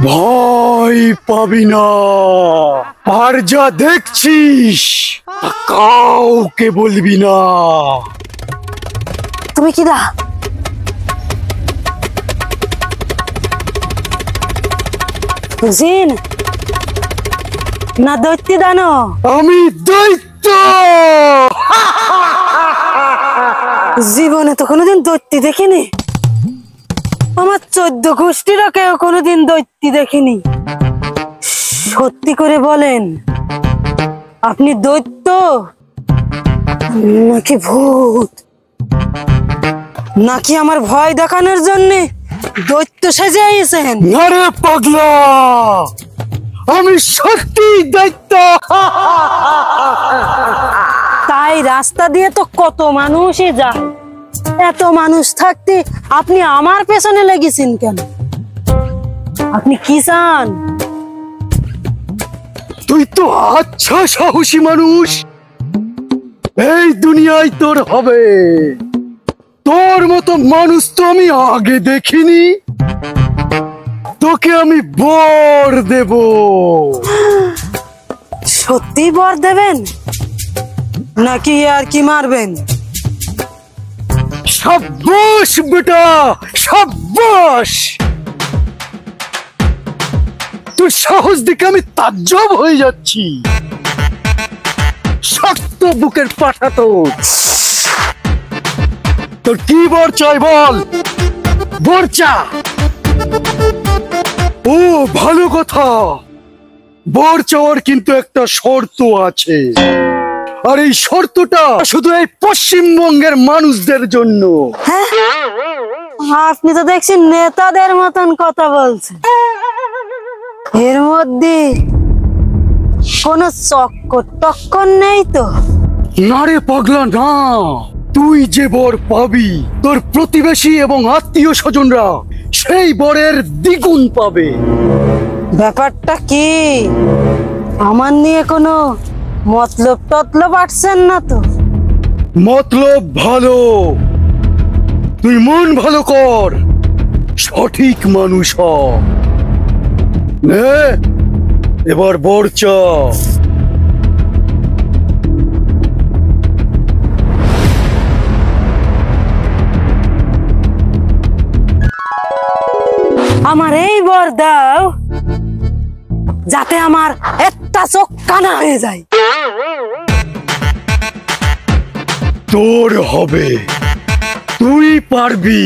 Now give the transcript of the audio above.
ভয় পাবি না, আর যা দেখছিস কাউকে বলবি না। তুমি কি দা? জিন না দৈত্য দানো? আমি দৈত্য। জীবনে তো কোনোদিন দৈত্য দেখিনি। আমার 14 গোষ্ঠীরও কেউ কোনোদিন দৈত্য দেখিনি। সত্যি করে বলেন, আপনি দৈত্য নাকি ভূত, নাকি আমার ভয় দেখানোর জন্য দৈত্য সেজে আইছেন? আরে পাগলা, আমি সত্যি দৈত্য। তাই রাস্তা দিয়ে তো কত মানুষই যায়, এত মানুষ থাকতে আপনি আমার পেছনে লেগেছেন কেন? আপনি কি চান? তুই তো আচ্ছা সাহসী মানুষ, এই দুনিয়ায় তোর হবে। তোর মতো মানুষ তো আমি আগে দেখিনি। তোকে আমি বর দেব। সত্যি বর দেবেন নাকি আর কি মারবেন? সাব্বাস বেটা, সাব্বাস। তোর সাহস দেখে আমি তাজ্জব হয়ে যাচ্ছি। শক্ত বুকের পাঠা তোর কি বর চাই বল? বর চা। ও ভালো কথা, বর চাওয়ার কিন্তু একটা শর্ত আছে, আর এই শর্তটা শুধু এই পশ্চিমবঙ্গের মানুষদের জন্য। হ্যাঁ, আপনি তো দেখছি নেতাদের মতন কথা বলছেন। এর মধ্যে কোনো চক্কর টক্কর নেই তো? না রে পাগলা না, তুই যে বর পাবি তোর প্রতিবেশী এবং আত্মীয় স্বজনরা সেই বরের দ্বিগুণ পাবে। ব্যাপারটা কি? আমার নিয়ে কোনো মতলব টতলব আটছেন না তো? মতলব ভালো, তুই মন ভালো কর, সঠিক মানুষ হ। নে এবার বর চা। আমার এই বর দাও যাতে আমার একটা চোখ কানা হয়ে যায়। তোর হবে, তুই পারবি।